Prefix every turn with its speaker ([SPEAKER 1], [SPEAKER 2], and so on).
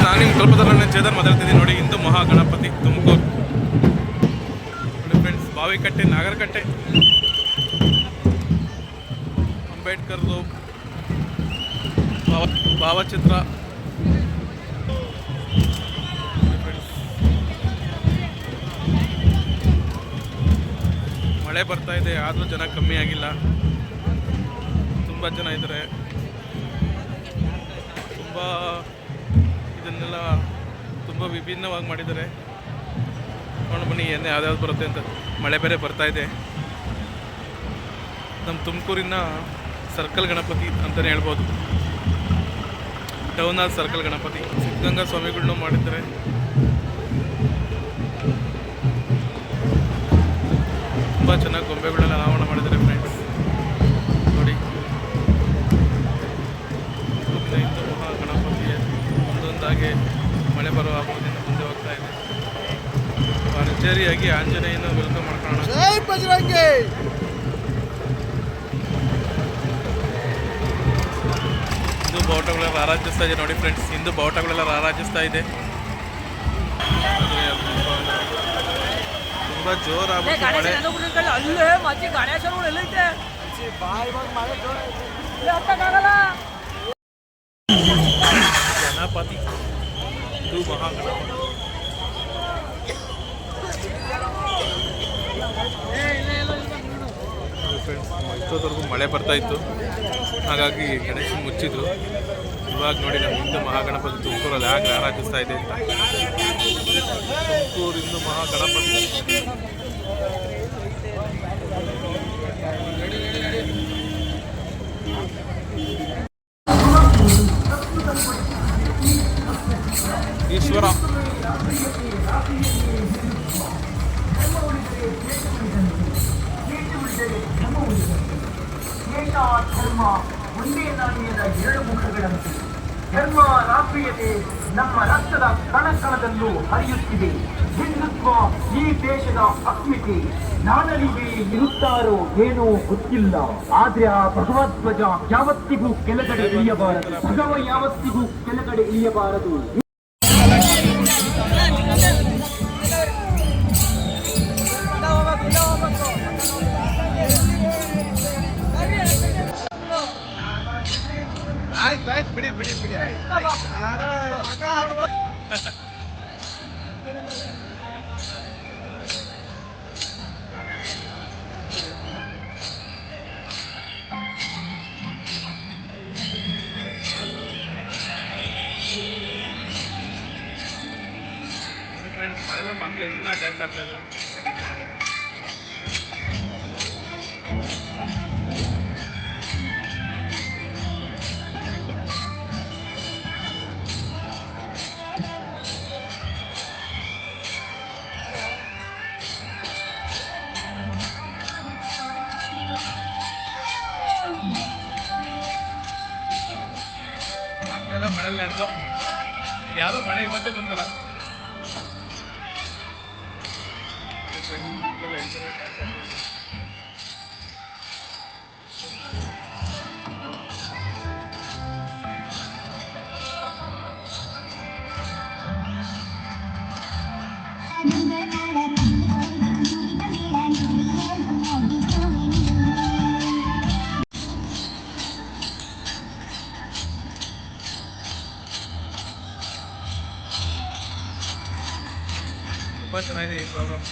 [SPEAKER 1] ನಾನು ನಿಮ್ಮ ಕಲ್ಪತರನ್ನ ಚೇತನ್ ಮಾತಾಡ್ತಿದ್ದೀನಿ ನೋಡಿ. ಹಿಂದೂ ಮಹಾಗಣಪತಿ ತುಮಕೂರು ನೋಡಿ ಫ್ರೆಂಡ್ಸ್. ಬಾವಿಕಟ್ಟೆ, ನಾಗರಕಟ್ಟೆ, ಅಂಬೇಡ್ಕರ್ದು ಭಾವಚಿತ್ರ. ಮಳೆ ಬರ್ತಾ ಇದೆ ಆದರೂ ಜನ ಕಮ್ಮಿ ಆಗಿಲ್ಲ, ತುಂಬ ಜನ ಇದ್ದಾರೆ. ತುಂಬ ಇದನ್ನೆಲ್ಲ ತುಂಬ ವಿಭಿನ್ನವಾಗಿ ಮಾಡಿದ್ದಾರೆ. ನೋಡಿ ಬನ್ನಿ ಏನೇ ಯಾವ್ದಾವ್ದು ಬರುತ್ತೆ ಅಂತ. ಮಳೆ ಬೇರೆ ಬರ್ತಾ ಇದೆ. ನಮ್ಮ ತುಮಕೂರಿನ ಸರ್ಕಲ್ ಗಣಪತಿ ಅಂತಲೇ ಹೇಳ್ಬೋದು. Town hall circle Ganapati. Siddaganga ಸ್ವಾಮಿಗಳನ್ನೂ ಮಾಡಿದ್ದಾರೆ. ತುಂಬ ಚೆನ್ನಾಗಿ ಗೊಂಬೆಗಳನ್ನ ಅನಾವರಣ ಮಾಡಿದ್ದಾರೆ ಫ್ರೆಂಡ್ಸ್ ನೋಡಿ. ಹಿಂದೂ ಮಹಾಗಣಪತಿಯ ಒಂದೊಂದಾಗಿ ಮಳೆ ಬರುವ ಹಬ್ಬದಿಂದ ಮುಂದೆ ಹೋಗ್ತಾ ಇದೆ. ಭರ್ಜರಿಯಾಗಿ ಆಂಜನೇಯನ ವೆಲ್ಕಮ್ ಮಾಡ್ಕೊಳ್ಳೋಣ. ಜೈ ಬಜರಂಗಿ. ಹಿಂದೂ ಬಾವುಟಗಳೆಲ್ಲ ರಾರಾಜಿಸ್ತಾ ಇದೆ ನೋಡಿ ಫ್ರೆಂಡ್ಸ್. ಹಿಂದೂ ಬಾವುಟಗಳೆಲ್ಲ ರಾರಾಜಿಸ್ತಾ ಇದೆ. ತುಂಬ ಜೋರಾಗುತ್ತೆ ಮಳೆ. ಗಣಪತಿ ಹಿಂದೂ ಮಹಾಗಣಪತಿ. ಫ್ರೆಂಡ್ಸ್ ಇಷ್ಟೊತ್ತವರೆಗೂ ಮಳೆ ಬರ್ತಾ ಇತ್ತು, ಹಾಗಾಗಿ ಗಣೇಶನ ಮುಚ್ಚಿದ್ರು. ಇವಾಗ ನೋಡಿ ನಮ್ಮ ಹಿಂದೂ ಮಹಾಗಣಪತಿ ತುಮಕೂರಲ್ಲಿ ಹೇಗೆ ಆರಾಧಿಸ್ತಾ ಇದೆ ಅಂತ. ತುಮಕೂರು ಹಿಂದೂ ಮಹಾಗಣಪತಿ. ಈಶ್ವರ
[SPEAKER 2] ಧರ್ಮ ಒಂದೇ ನಾಣ್ಯದ ಎರಡು ಮುಖಗಳಂತೆ. ಧರ್ಮ ರಾಷ್ಟ್ರೀಯತೆ ನಮ್ಮ ರಕ್ತದ ಕಣಕಣದಲ್ಲೂ ಹರಿಯುತ್ತಿದೆ. ಹಿಂದುತ್ವ ಈ ದೇಶದ ಅಸ್ಮಿತೆ. ನಾನರಿಗೆ ಇರುತ್ತಾರೋ ಏನೋ ಗೊತ್ತಿಲ್ಲ, ಆದ್ರೆ ಆ ಭಗವಧ್ವಜ ಯಾವತ್ತಿಗೂ ಕೆಳಗಡೆ ಇಳಿಯಬಾರದು. ಭಗವ ಯಾವತ್ತಿಗೂ ಕೆಳಗಡೆ ಇಳಿಯಬಾರದು.
[SPEAKER 1] ಬಿಡಿ ಬಿಡಿ ಬಿಡಿ. ಮಕ್ಕಳು ಇನ್ನೂ ಡ್ಯಾನ್ಸ್ ಆಗ್ತಾ ಇದ್ದಾರೆ. ಮಳೆಯಲ್ಲಿ ನಡೆದು ಯಾವುದೋ ಮಳೆ ಇವತ್ತೇ ಬಂದಲ್ಲ. ತುಂಬ ಚೆನ್ನಾಗಿದೆ ಈ ಪ್ರೋಗ್ರಾಮ್.